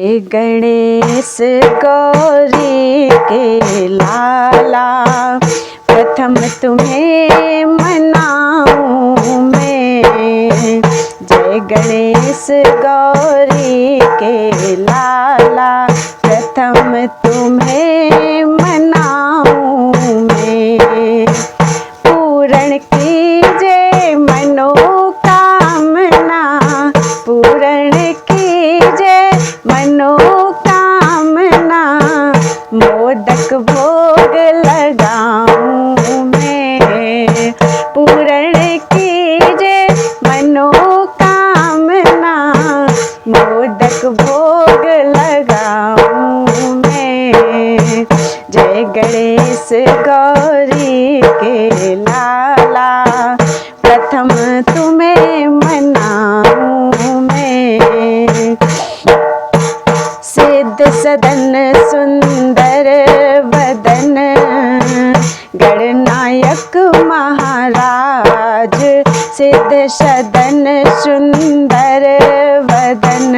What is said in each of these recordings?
गणेश गौरी के लाला, प्रथम तुम्हें मनाऊं मैं। जय गणेश गौरी के लाला, प्रथम तुम्हें मनाऊं मैं। पूर्ण कीजिए मनोकामना, पूर्ण कीजिए मनोकामना। मोदक भोग लगाऊं मैं, पूर्ण कीजिए मनोकामना। मोदक भोग लगाऊं मैं। जय गणेश गौरी के लाला, प्रथम तुम्हें मनाऊं मैं। सिद्ध सदन सुंदर वदन, गणनायक महाराज। सिद्ध सदन सुंदर वदन,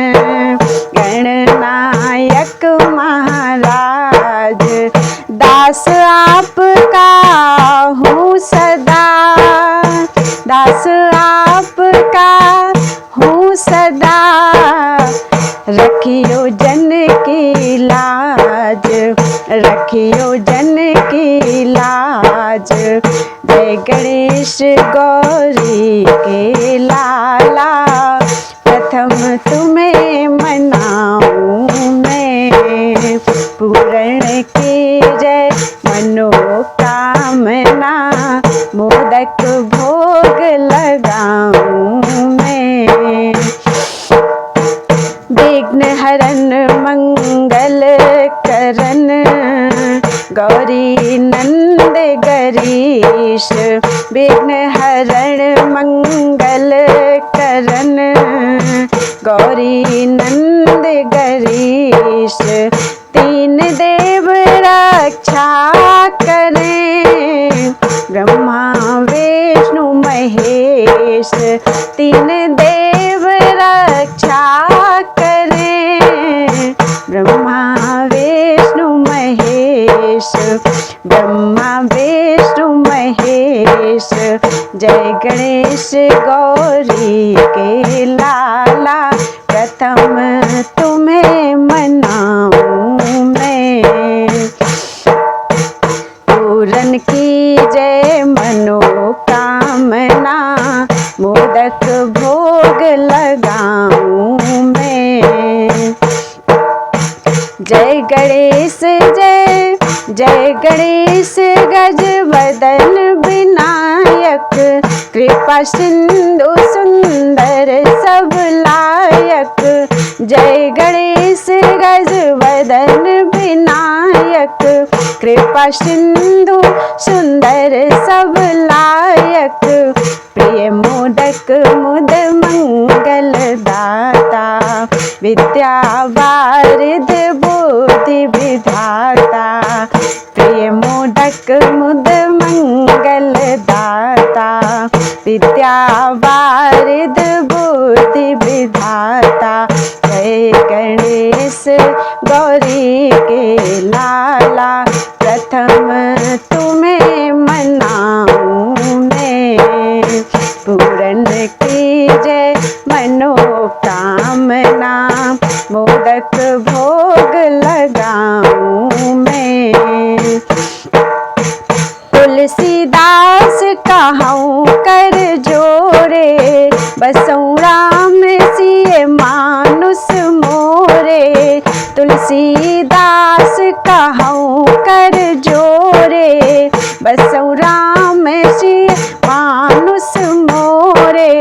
गणनायक महाराज। दास आपका हूँ सदा, दास आपका हूँ सदा। रखियो जन की लाज, रखियो जन की लाज। जय गणेश गौरी के लाला, प्रथम तुम्हें मनाऊं मैं। पूर्ण कीजिए मनोकामना, मोदक भोग लगाऊं मैं। विघ्न हरन मंगल करन, गौरी नंद गरीश। विघ्न हरण मंगल करन, गौरी नंद गरीश। तीन देव रक्षा करें, ब्रह्मा विष्णु महेश। तीन देव रक्षा करें, ब्रह्मा विष्णु महेश। ब्रह्मा विष्णु महेश। जय गणेश गौरी के लाला, प्रथम तुम्हें मनाऊं मैं। पूर्ण कीजिए मनोकामना, मोदक भोग लगाऊं मैं। जय गणेश जय, जय गणेश गजवदन विनायक। कृपा सिंधु सुंदर सब लायक। जय गणेश गजवदन विनायक। कृपा सिंधु सुंदर सब लायक। प्रिय मोदक मुद मंगल दाता, विद्या वारिद बुद्धि विधाता। प्रिय मोदक मुद मंगल दाता, विद्या वारिद बुद्धि विधाता। जय गणेश गौरी के लाला, प्रथम तुम्हें मनाऊं मैं। पूर्ण कीजिए मनोकामना, मोदक भोग लगाऊं मैं। तुलसीदास कहूँ कर जोरे, बसऊँ राम सिय मानुष मोरे। तुलसीदास कहूँ कर जोरे, बसऊँ राम सिय मानुष मोरे।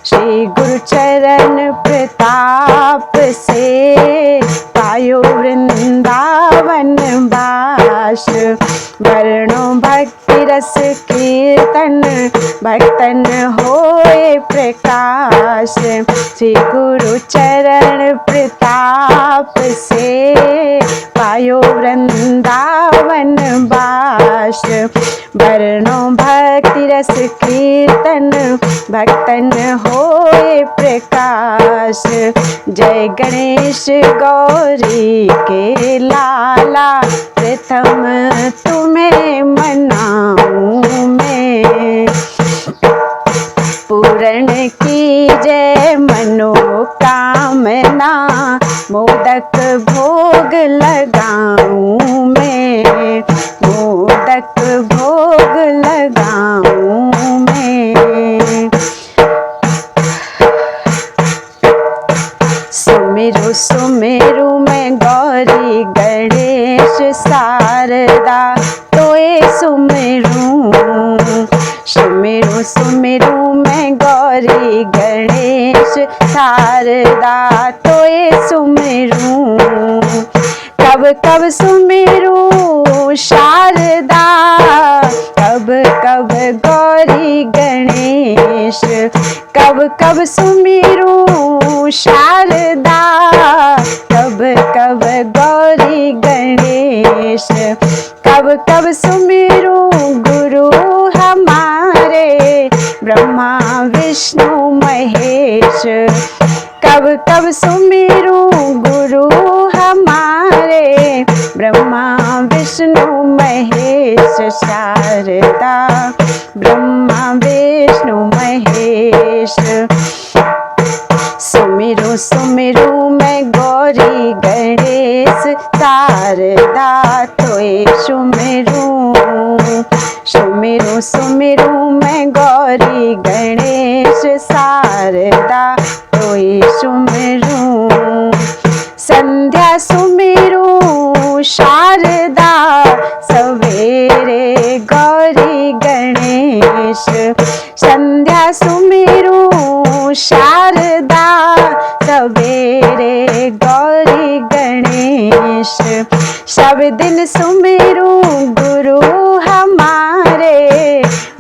श्री गुरु चरण प्रताप से, पायो वृंदावन वास। वर्णों भक्ति रस कीर्तन, भक्तन होए प्रकाश। श्री गुरु चरण प्रताप से, पायो वृंदावन वास। वर्णों भक्ति रस कीर्तन, भक्तन होए प्रकाश। जय गणेश गौरी के लाला, प्रथम तुम्हें मनाऊं मैं। पूर्ण की जय मनोकामना, मोदक भोग लगाऊं मैं। मोदक भोग लगाऊं मैं। सुमिरु सुमिरु मैं गौरी गणेश शारदा, तोए सुमिरू। सुमिरु सुमिरु मैं गौरी गणेश शारदा, तोए सुमिरू। कब कब सुमिरू शारदा, कब कब गौरी गणेश। कब कब सुमिरू शारदा, कब कब गौरी गणेश। कब कब सुमिरू गुरु हमारे, ब्रह्मा विष्णु महेश। कब कब सुमिरू गुरु हमारे, ब्रह्मा विष्णु महेश। शारदा ब्रह्मा विष्णु महेश। सुमिरू सुमिरू मैं गौरी गणेश शारदा, तोए सुमिरू। सुमिरू सुमिरू मैं गौरी गणेश शारदा, तोए सुमिरू। संध्या सुमिरू शारदा, सवेरे गौरी गणेश। संध्या सुमिरू शारदा, सवेरे गौरी गणेश। सब दिन सुमिरू गुरु हमारे,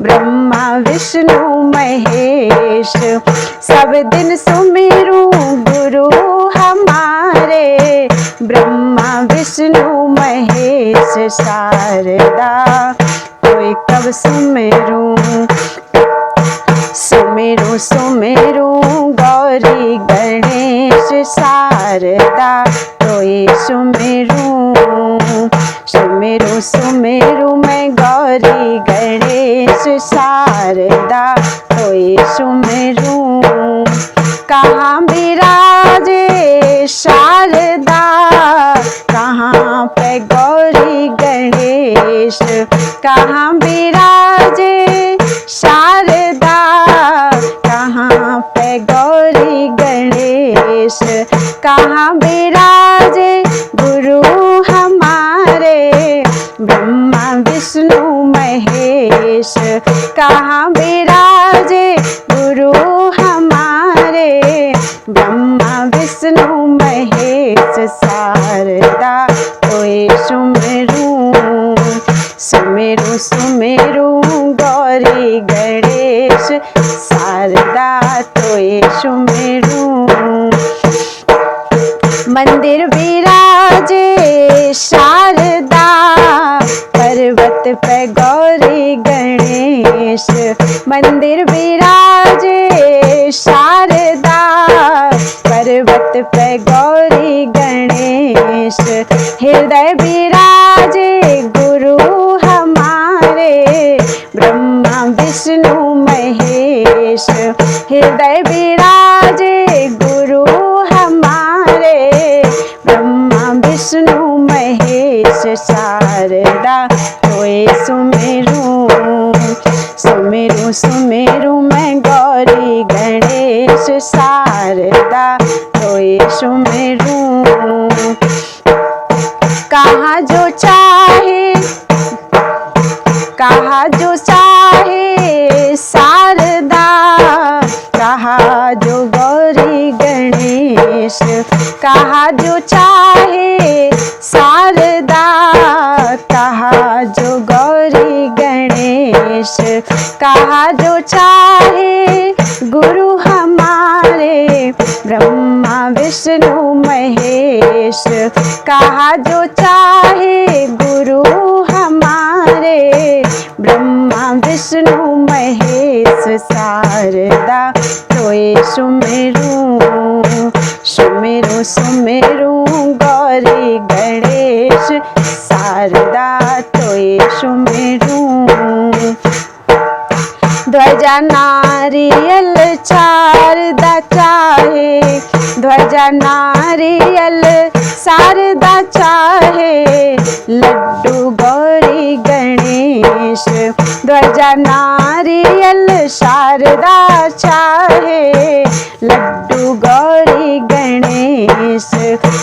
ब्रह्मा विष्णु महेश। सब दिन सुमिरू गुरु हमारे, ब्रह्मा विष्णु महेश। शारदा कोई कब सुमिरू। सुमिरू सुमिरू गौरी गणेश शारदा, तोए सुमिरू। सुमिरू सुमिरू मैं गौरी गणेश शारदा, तोए सुमिरू। कहाँ विराजे शारदा, कहाँ पे गौरी गणेश। कहाँ विराजे शारदा, कहाँ पे गौरी गणेश। कहाँ विराजे गुरु हमारे, ब्रह्मा विष्णु महेश। कहाँ विराजे गुरु हमारे, ब्रह्मा विष्णु महेश। शारदा तोए सुमिरू। सुमिरू सुमिरू गौरी गणेश शारदा, तोए सुमिरू। मंदिर विराजे शारदा, पर्वत पे गौरी गणेश। मंदिर विराजे शारदा, पर्वत पे गौरी गणेश। हृदय विराजे गुरु हमारे, ब्रह्मा विष्णु महेश। हृदय विराजे गुरु हमारे, ब्रह्मा विष्णु महेश। शारदा तोए सुमिरू। सुमिरू सुमिरू मैं गौरी गणेश शारदा, तोए सुमिरू। कहाँ जो चाहे, कहाँ जो चाहे शारदा, कहाँ जो गौरी गणेश। कहाँ जो चाहे शारदा, कहाँ जो गौरी गणेश। कहाँ जो चाहे गुरु हमारे, ब्रह्मा विष्णु महेश। कहाँ जो चाहे गुरु हमारे, ब्रह्मा विष्णु महेश। शारदा तोय सुमेरू सुमेरू सुमेरू गौरी गणेश शारदा तोय सुमेरू ध्वजा नारियल शारदा चाहे ध्वजा नारियल शारदा चाहे लड्डू गौरी गणेश ध्वजा नारियल शारदा चाहे लड्डू गौरी गणेश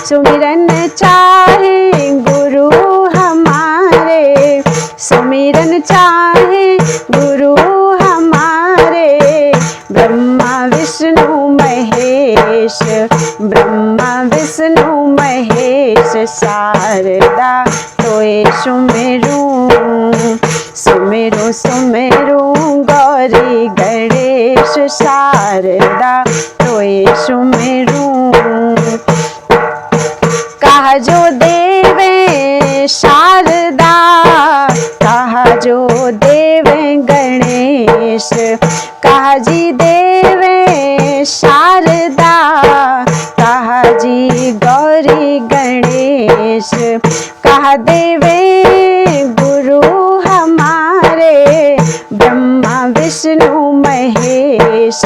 सुमिरन चाहे गुरु हमारे सुमिरन चाहे गुरु हमारे ब्रह्मा विष्णु महेश ब्रह्मा विष्णु महेश शारदा तोय सुमेरू सुमेरू सुमेरू गौरी गणेश शारदा तोय सुमेरू कहा जो देवे शारदा कहा जो देवे गणेश कहा जी देवे शारदा कहा जी गौरी गणेश कहा देवे गुरु हमारे ब्रह्मा विष्णु महेश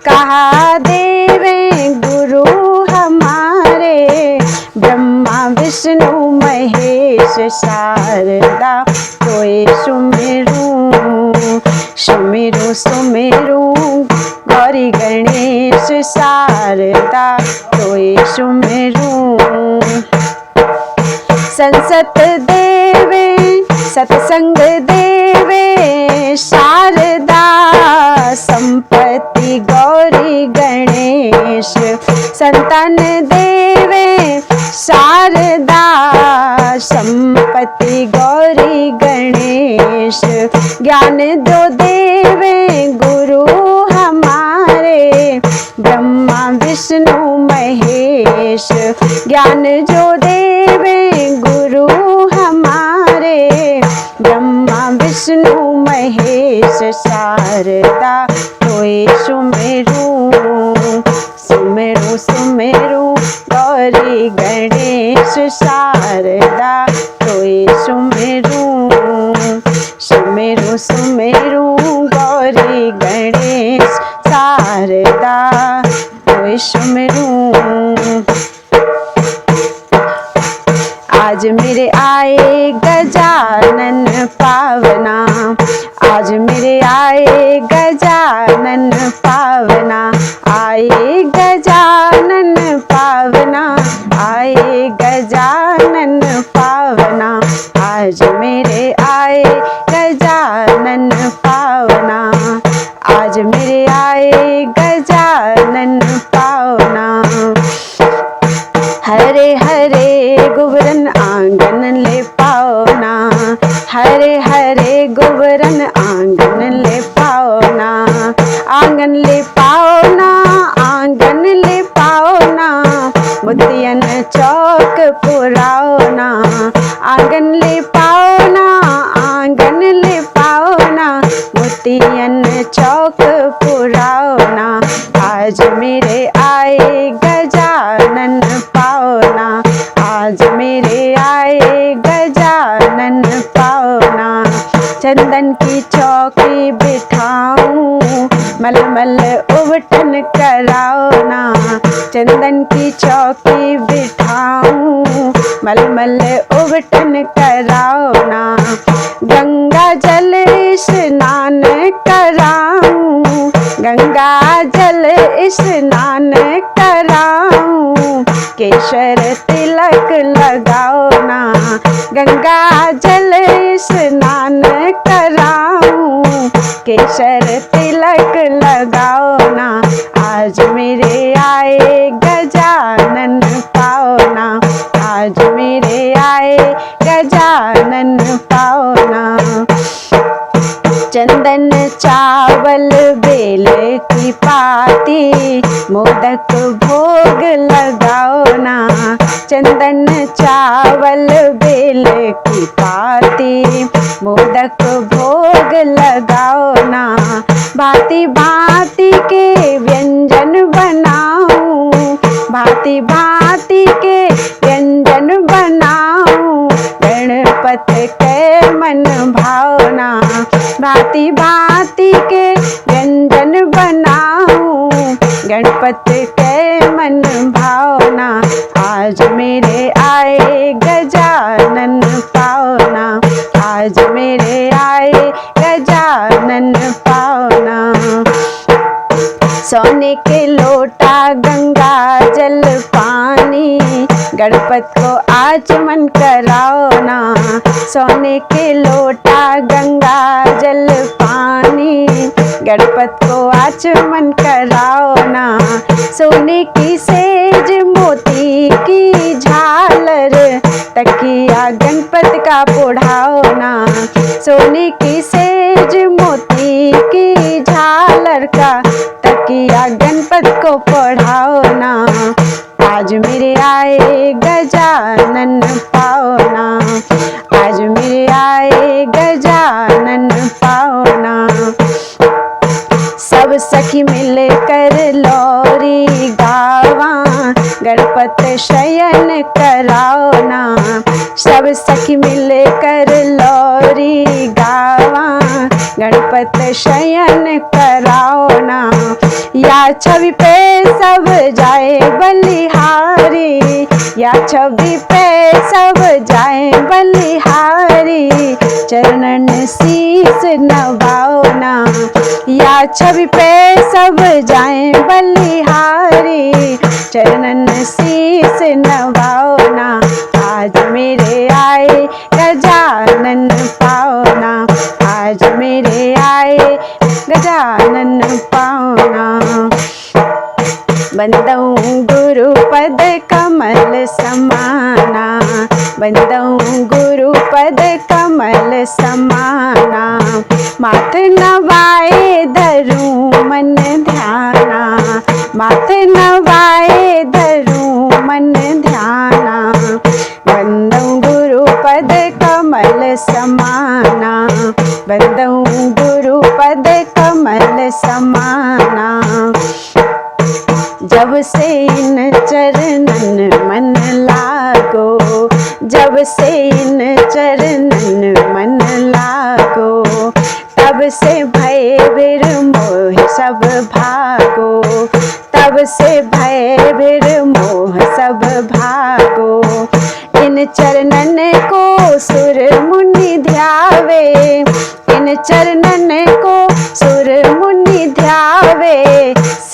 कहा देवे गुरु हमारे ब्रह्मा विष्णु महेश शारदा तोय सुमेरू सुमेरू सुमेरू गौरी गणेश शारदा तोय सुमेरू संसत देवे सत्संग देवे शारदा संपत्ति गौरी गणेश संतान देवे शारदा संपत्ति गौरी गणेश ज्ञान दो देवे गुरु हमारे ब्रह्मा विष्णु महेश ज्ञान जो देवे गुरु हमारे ब्रह्मा विष्णु महेश शारदा तोय सुमेरू सुमेरू सुमेरू गौरी गणेश शारदा तोय सुमेरू सुमेरू सुमेरू गौरी गणेश शारदा तोय सुमेरू आज मेरे आए गजानन पावना आज मेरे आए गजानन पावना आए गजानन पावना आए गजानन पावना आज मेरे आए गजानन पावना आज मेरे आए गजानन पावना हरे हरे गोवर्धन आंगन ले पावना हरे हरे गोवर्धन आंगन ले पावना आंगन ले पावना आंगन ले पावना मोतियन चौक पुरावना आंगन ले पावना आंगन ले पावना मोतियन चौक पुरावना आज मेरे आए गजानन पावना आज मेरे आए गजानन पावना चंदन की चौकी बिठाऊं मलमल उबटन कराओना चंदन की चौकी बिठाऊं मलमल उबटन कराओना गंगा जल स्नान कराऊं गंगा जल स्नान कराऊं केशर तिलक लगाओ ना गंगा जल स्नान कराऊं केशर तिलक लगाओ ना आज मेरे आए गजानन पावना आज मेरे आए गजानन पावना चंदन चावल बेल की पाती मोदक भोग लगाओ ना चंदन चावल बेल की पाती मोदक भोग लगाओ ना भांति भांति के व्यंजन बनाऊं, भांति भांति के व्यंजन बनाऊं, गणपति के मन भावना। भांति भांति के व्यंजन बनाऊं, गणपति के मन भावना। आज मेरे आए गजानन पावना, आज मेरे आए गजानन पावना। सोने के लोटा गंगा जल पानी, गणपति को आचमन कराओ ना। सोने के लोटा गंगा जल पानी, गणपति को आचमन कराओ ना। सोने की सेज मोती की झालर, तकिया गणपति का पोढ़ाओ ना। सोने की सेज मोती की झालर का तकिया गणपति को पढ़ाओ ना। आज मेरे आए गजानन पावना, आज मेरे आए गजानन पावना। सब सखी मिलकर लोरी गावा, गणपति शयन कराओ ना। सब सखी मिलकर लोरी गावा, गणपति शयन कराओ ना। या छवि पे सब जाए बलिहारी, या छवि पे सब जाए बलिहारी, चरणन शीस नवाओ ना। या छवि पे सब जाए बलिहारी, चरणन शीस नवाओ ना। आज मेरे आए गजानन पावना, आज मेरे आए गजानन पावना। बंदऊं गुरुपद कमल समाना, बंदऊं गुरुपद कमल समाना। माथ नवाए धरूं मन ध्याना, माथ नवाए धरूं मन ध्याना। बंदऊं गुरुपद कमल समाना, बंदऊं गुरुपद कमल समाना। जब से इन चरणन मन लागो, जब से इन चरणन मन लागो, तब से भय विर मोह सब भागो, तब से भय विर मोह सब भागो। इन चरणन को सुर मुनि ध्यावे, इन चरणन को सुर मुनि ध्यावे।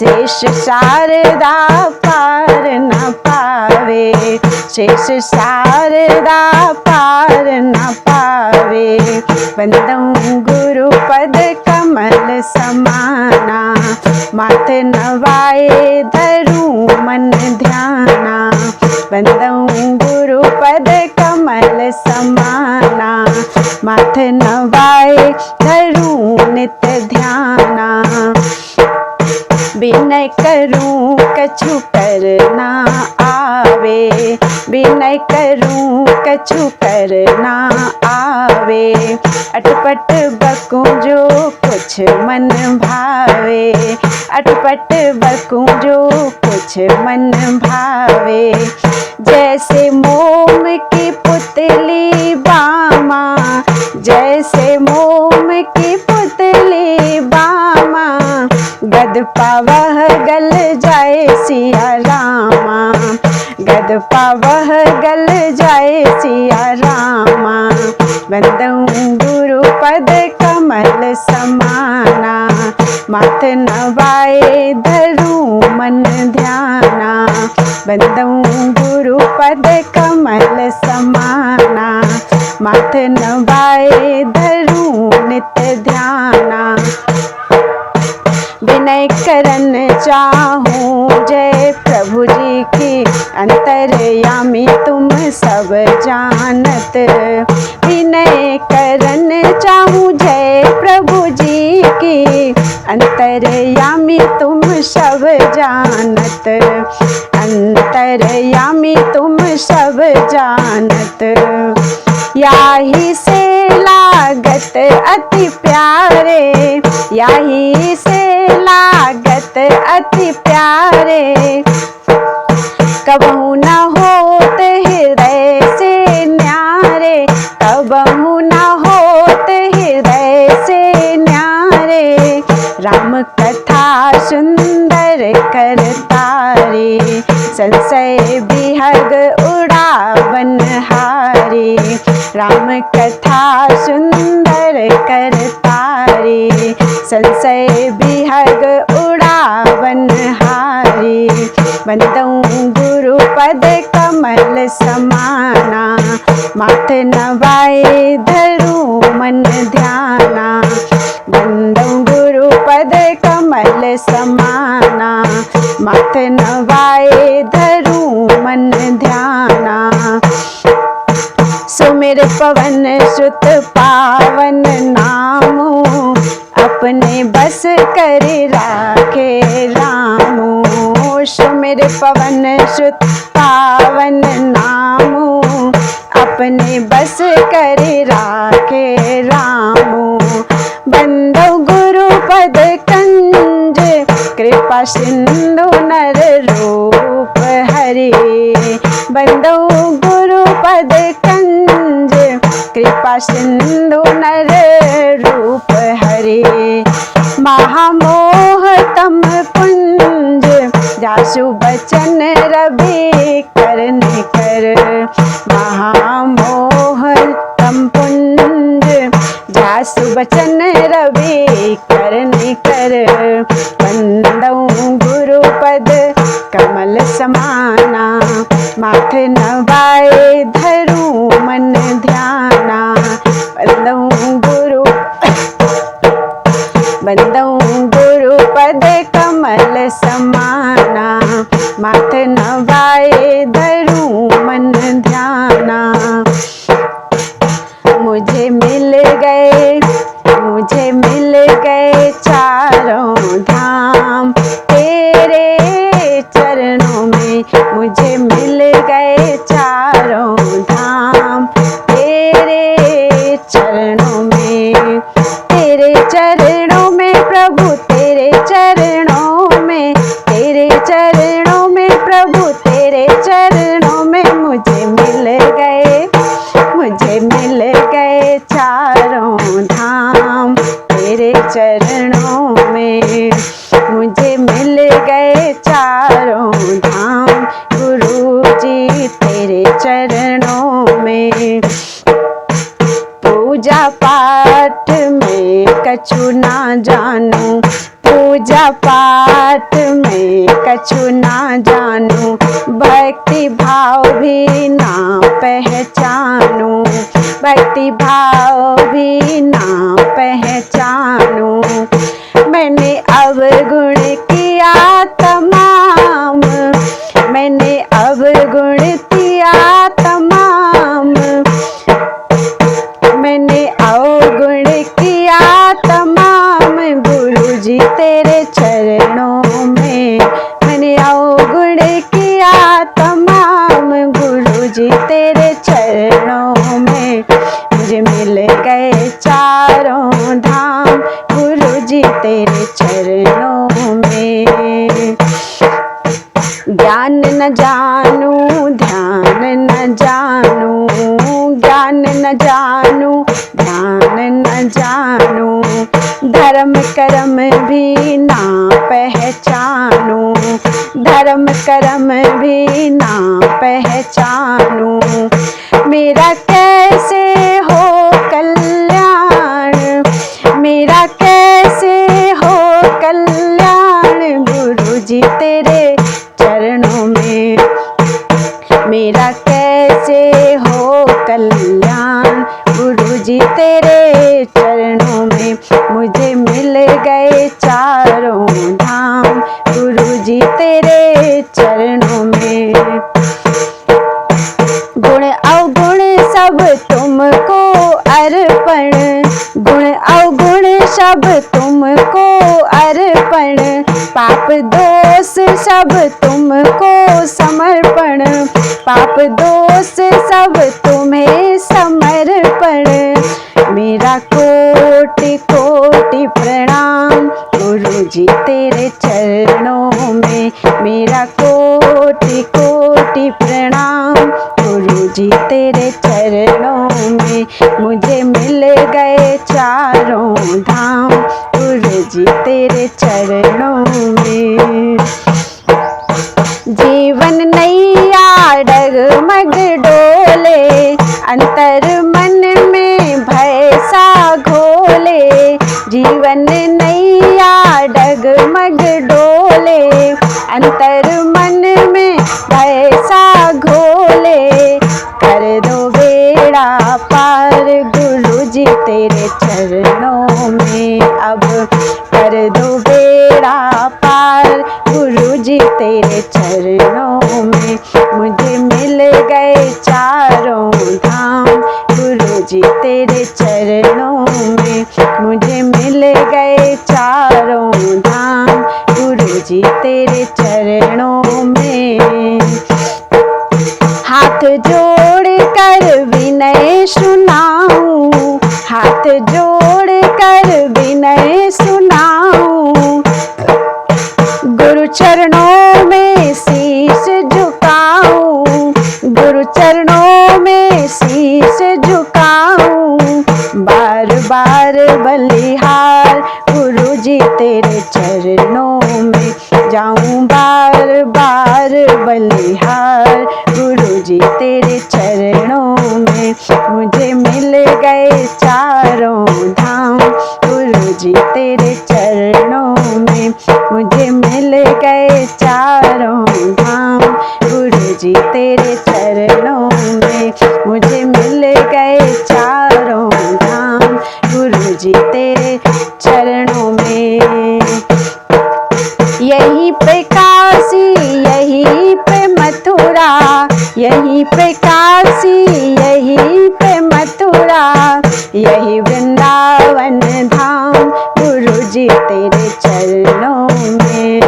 शेष शारदा पार न पावे, शेष शारदा पार न पावे। बंदऊं गुरुपद कमल समाना, माथ नवाए धरूं मन ध्याना। बंदऊं गुरुपद कमल समाना, माथ नवाए धरूं नित ध्याना। विनय करूं कछु करना आवे, विनय करूं कछु करना आवे। अटपट बकूं जो कुछ मन भावे, अटपट बकूं जो कुछ मन भावे। जैसे मोम की पुतली बामा, जैसे मोम की पुतली बामा। गद पावह गल जाए सिया रामा, गद पावह गल जाए सिया रामा। बंदऊं गुरुपद कमल समाना, माथ नवाए धरूं मन ध्याना। बंदऊं गुरुपद कमल समाना, माथ नवाए धरूं नित ध्याना। विनय करन चाहूं जय प्रभु जी की, अंतर्यामी तुम सब जानत। विनय करन चाहूं जय प्रभु जी की, अंतर्यामी तुम सब जानत। अंतर्यामी तुम सब जानत। याही से लागत अति प्यारे, यही से लागत अति प्यारे। कबहू न होत हृदय से न्यारे, कबहू न होत हृदय से न्यारे। राम कथा सुंदर करतारे, संशय विहग उड़ावन हारे। राम कथा सुंदर करतारे, संशय विहग उड़ावन हारे। बंदऊं गुरु पद कमल समाना, माथ नवाए धरूं मन ध्याना। बंदऊं गुरु पद कमल समाना, माथ नवाए धरूं मन ध्याना। सुमिर पवन सुत पावन नामो, अपने बस कर राखे रामो। सुमिर पवन सुत पावन नामो, अपने बस कर राखे रामो। बंदो गुरु पद कंज, कृपा सिंधु नर रूप हरे। बंदो गुरु पद कंज, कृपा सिंधु नर रूप हरे। महामोह तम पुंज, जासु बचन रवि करन कर। महामोह तम पुंज, जासु बचन रवि करन कर। बंदऊं गुरु पद कमल समाना, माथ नवाए धरूं मन ध्याना। बंदऊं गुरु पद कमल समाना, माथ नवाए धरूं मन ध्याना। मुझे मिल गए चारों धाम, तेरे चरणों में। मुझे मिल गए चारों धाम, तेरे चरणों में। तेरे चरणों में प्रभु, तेरे चरणों में। तेरे चरणों में प्रभु, तेरे चरणों में। मुझे मिल गए चारों धाम, तेरे चरणों में। मुझे मिल गए चारों धाम, गुरु जी तेरे चरणों में। पूजा पाठ में कछु ना जानू, पूजा पाठ में कछु ना जानू। भक्ति भाव भी ना पहचानू, भक्ति भाव भी ना पहचानू। मैंने अवगुण किया तमाम, मैंने अवगुण किया तमाम। मैंने अवगुण किया तमाम, गुरु जी तेरे चरणों में। मैंने अवगुण किया तमाम, गुरु जी तेरे चरणों में। मुझे मिल गए चारों धाम, गुरु जी तेरे चरणों में। ज्ञान न जानू, ध्यान न जानू, ज्ञान न जानू, ध्यान न जानू। धर्म कर्म भी ना पहचानू, धर्म कर्म भी ना पहचानू। मेरा कैसे हो कल्याण, मेरा कैसे हो कल्याण, गुरु जी तेरे चरणों में। मेरा कैसे हो कल्याण, गुरु जी तेरे चरणों में। मुझे मिल गए चारों धाम, गुरु जी तेरे चरणों में। गुण अवगुण सब तुमको अर्पण, गुण अवगुण सब तुमको अर्पण। पाप दोष सब तुमको समर्पण, पाप दोष सब तुम्हें समर्पण। मेरा कोई जी तेरे चरणों में मुझे मिल गए चारों धाम, गुरु जी तेरे चरणों में। जीवन नैया डगमग डोले, अंतर मन में भय सा घोले। जीवन नैया डगमग डोले, अंतर मन में भय सा घोले। कर दो बेड़ा पार गुरु जी तेरे चरणों में, अब कर दो बेड़ा पार गुरु जी तेरे चरणों में मुझे मिल गए चारों धाम, गुरु जी तेरे चरणों में मुझे मिल गए चारों धाम, गुरु जी तेरे चरणों में। हाथ जोड़ कर विनय सुनाऊं, हाथ जोड़ कर विनय सुनाऊं, गुरु चरणों में शीश झुकाऊं, गुरु चरणों में शीश झुकाऊं। बार बार बलिहार गुरु जी तेरे चरणों में जाऊं, बार बार बलिहार गुरु जी तेरे चरणों में मुझे मिल गए चारों धाम, गुरु जी तेरे चरणों में मुझे मिल गए चारों धाम, गुरु जी तेरे चरणों में मुझे मिल गए चारों धाम, गुरु जी तेरे चरणों में। यहीं पे काशी यहीं पे मथुरा, यहीं पे काशी यहीं पे मथुरा, यही वृंदावन धाम गुरु जी तेरे चरणों में।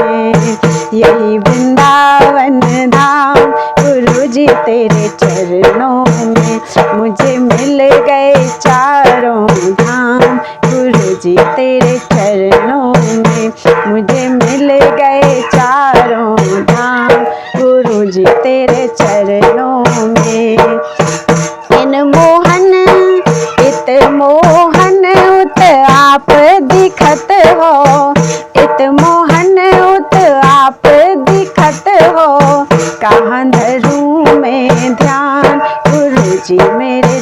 यही वृंदावन धाम गुरु जी तेरे चरणों में मुझे मिल गए चारों धाम, गुरु जी तेरे चरणों में मुझे मिल गए चारों धाम, गुरु जी तेरे चरणों में। इन मोहन इत मोहन उत आप दिखत हो, इत मोहन उत आप दिखत हो। कहाँ धरूं मैं ध्यान गुरु जी मेरे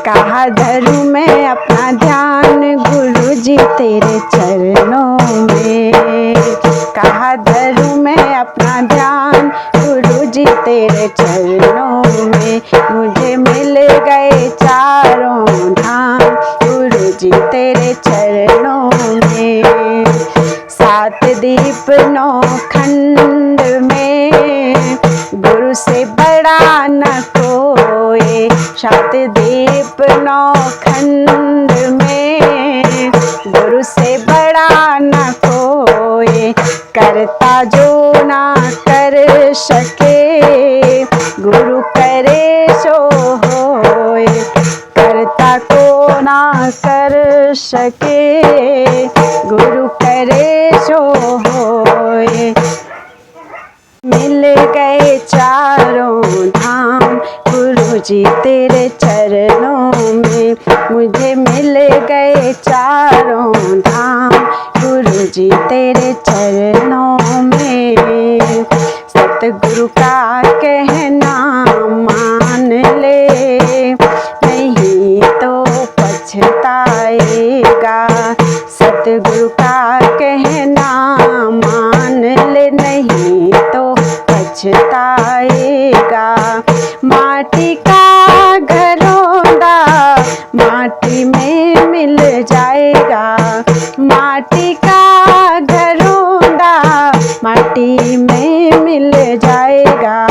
कहाँ धरूं मैं अपना ध्यान गुरु जी तेरे चरणों में। कहाँ धरूं मैं अपना ध्यान गुरु जी तेरे चरणों में मुझे मिल गए चारों धाम, गुरु जी तेरे चरणों में। सात दीप नौ खंड में गुरु से बड़ा न कोई, सात दीप नौ खंड में गुरु से बड़ा न कोई। करता जो ना कर सके गुरु करे सो होए, करता को ना कर सके गुरु करे सो होए। मिल गए चारों धाम गुरु जी तेरे चरणों में मुझे मिल गए चारों धाम, गुरु जी तेरे चरणों में। सतगुरु का कहना मान ले नहीं तो पछताएगा, सतगुरु का कहना मान ले नहीं तो पछताएगा। माटी का घरौंदा माटी में मिल जाएगा, माटी का घरौंदा माटी में मिल जाएगा।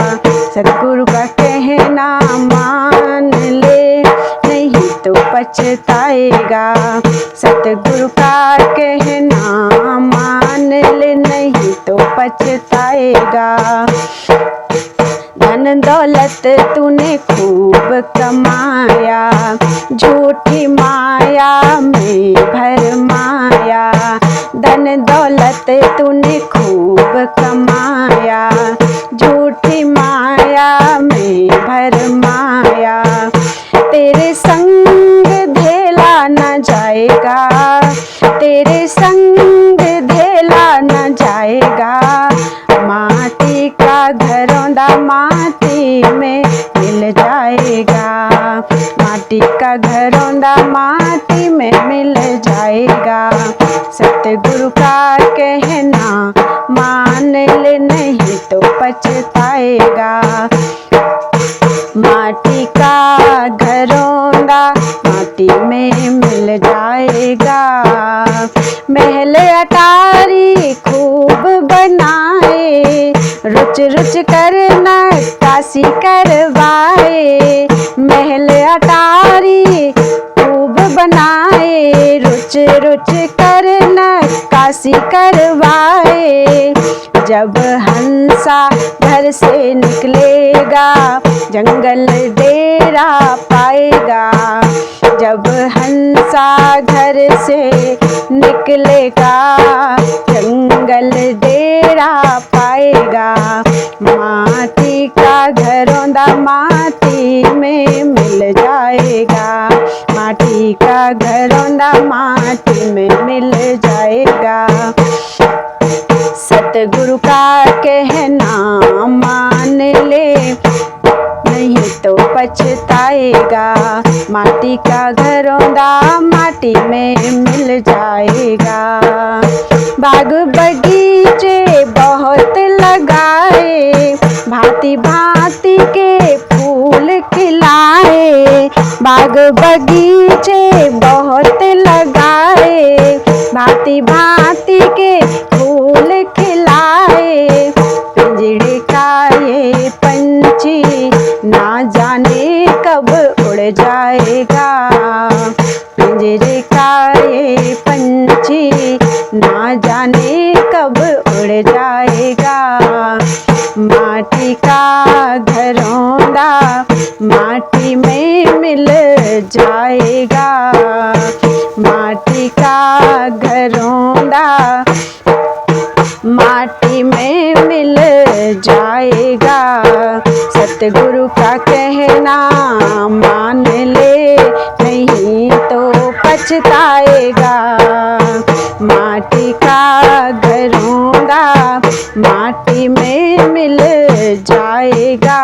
सतगुरु का कहना मान ले नहीं तो पछताएगा, सतगुरु का कहना मान ले नहीं तो पछताएगा। धन दौलत तूने खूब कमाया, झूठी माया में भरमाया। धन दौलत तूने खूब कमाया, झूठी माया में भरमाया। तेरे संग धेला न जाएगा, तेरे संग धेला न जाएगा। माटी का घरौंदा माटी में मिल जाएगा, माटी का घरौंदा माटी में मिल जाएगा। सतगुरु का कहना मान ले नहीं तो पछताएगा। माटी का घरौंदा माटी में मिल जाएगा। महल अटारी खूब बनाए, रुच रुच कर नक्काशी करवाए। महल अटारी खूब बनाए, रुच रुच कर नक्काशी करवाए। जब हंसा घर से निकलेगा जंगल डेरा पाएगा। जब हंसा घर से निकलेगा जंगल डेरा पाएगा। माटी का घरौंदा माटी में मिल जाएगा, माटी का घरौंदा माटी में मिल जाएगा। सतगुरु का कहना मान ले नहीं तो पछताएगा। माटी का घरौंदा माटी में मिल जाएगा। बाग बगीचे बहुत लगाए, भांति भांति के फूल खिलाए। बाग बगीचे बहुत लगाए, भांति भांति के फूल खिलाए। पिंजड़े का ये पंछी ना जाने कब उड़ जाएगा, पिंजरे का ये पंछी ना जाने कब उड़ जाएगा। माटी का घरौंदा माटी में मिल जाएगा, माटी का घरौंदा माटी में मिल जाएगा। सतगुरु का कहना मान ले नहीं तो पछताएगा। माटी का घरौंदा माटी में मिल जाएगा।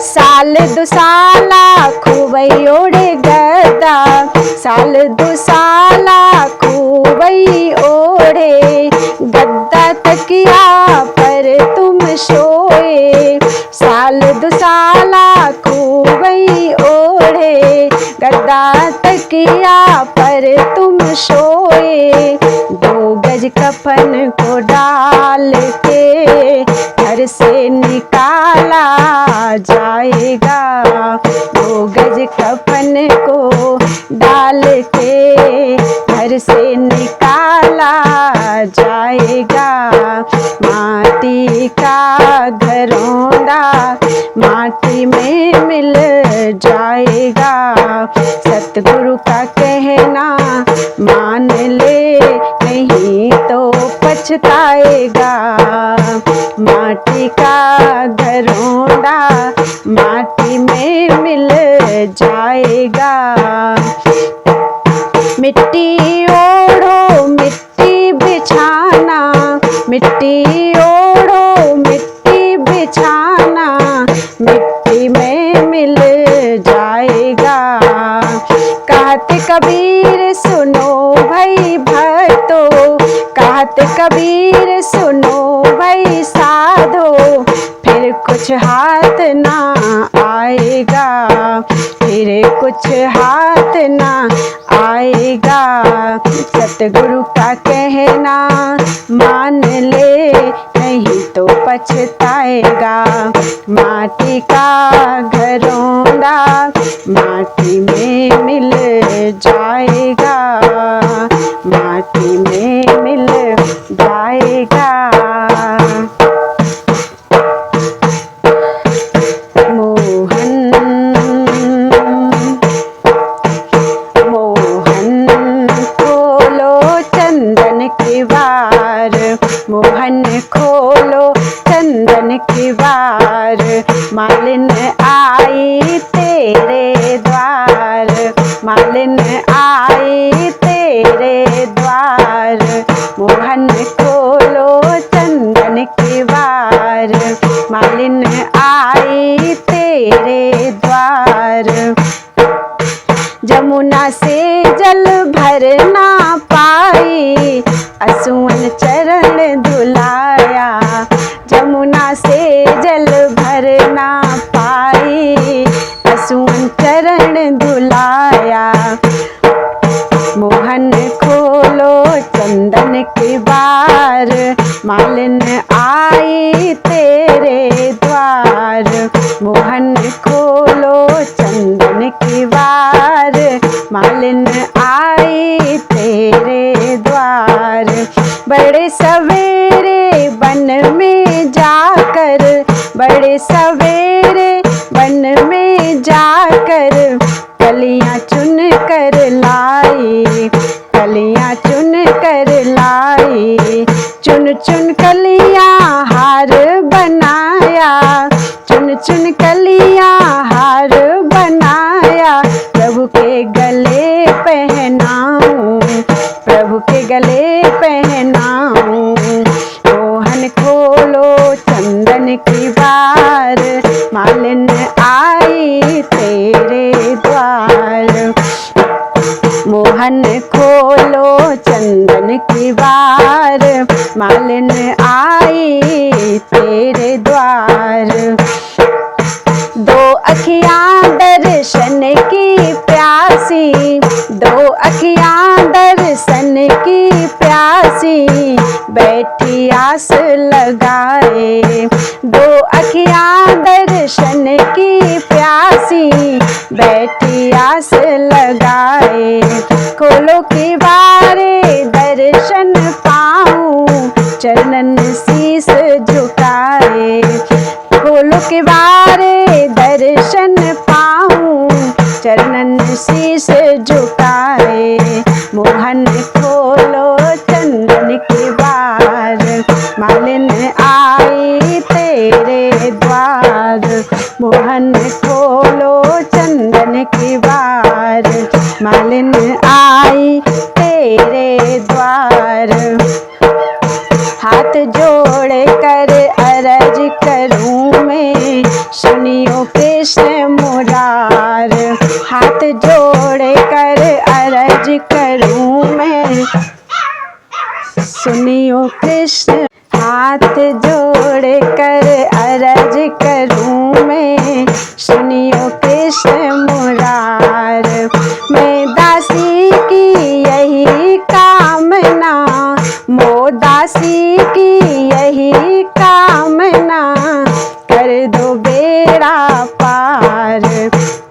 साल दो साला खूबई ओढ़े गदा, साल दो साला खूबई ओढ़े। गद्दा तकिया पर तुम सोए, साल दो साला खूबई ओढ़े। गद्दा तकिया पर तुम सोए। दो गज कफन को डाल के घर से निकाला जाएगा, दो गज कफन को डाल के घर से निकाला जाएगा। माटी का घरौंदा माटी में मिल जाएगा। सतगुरु का कहना मान ले नहीं तो पछताएगा। माटी का घरौंदा माटी में मिल जाएगा। मिट्टी ओढ़ो मिट्टी बिछाना, मिट्टी ओढ़ो मिट्टी बिछाना। मिट्टी में मिल जाएगा। कहते कबीर सुनो भाई भक्तो, कहते कबीर सुनो भाई साधो। फिर कुछ हाथ ना आएगा, फिर कुछ हाथ ना आएगा। सतगुरु का कहना मान ले नहीं तो पछताएगा। माटी का घरौंदा माटी में मिल जाएगा, माटी में मिल जाएगा। मोहन खोलो चंदन की बार। द्वार, मालिन आई तेरे द्वार, मालिन आई तेरे द्वार, मोहन खोलो चंदन की वार, मालिन आई तेरे द्वार। जमुना से जल भर ना पाई, असुवन चरण धुलाया, जमुना से जल भर ना पाई, असुवन चरण धुलाया, मोहन खोलो चंदन की वार, मालिन आई तेरे द्वार, मोहन खोलो चंदन की वार, मालिन आई तेरे द्वार। बड़े सवेरे वन में जाकर, बड़े सवेरे वन में जाकर, कलियां चुन कर लाई, कलियां चुन कर लाई, चुन चुन कलियां हार बनाया, चुन चुन कलियां हार बनाया, प्रभु के गले पहनाऊं, प्रभु के गले पहनाऊं, मोहन खोलो चंदन की वार, मालिन आई तेरे द्वार, मोहन खोलो चंदन की वार, मालिन आई तेरे द्वार। दो अखियां दर्शन की प्यासी, दो अखियां दर्शन की प्यासी, बैठी आस लगाए, दो अखियां दर्शन की प्यासी, बैठी आस लगाए, खोलो की बारे दर्शन पाऊं, चरणन शीस झुकाए, खोलो के बारे दर्शन पाऊं, चरणन शीस झुकाए, मोहन खोलो चंदन की वार, मालिन आई तेरे द्वार, मोहन खोलो चंदन की वार, मालिन आई तेरे द्वार। हाथ जोड़ कर अरज करूं मैं, सुनियो कृष्ण मुरार, हाथ जोड़ कर अरज करूं मैं, सुनियो कृष्ण, हाथ जोड़ कर अरज करूं मैं, सुनियो कृष्ण मुरार, मैं दासी की यही कामना, मो दासी की यही कामना, कर दो बेड़ा पार,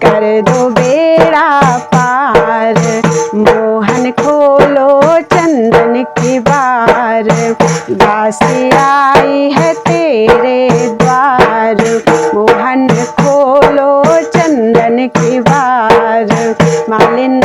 कर दो बेड़ा पार, मोहन खोलो चंदन की वार, दासी आई है तेरे द्वार, मोहन खोलो चंदन की वार, मालिन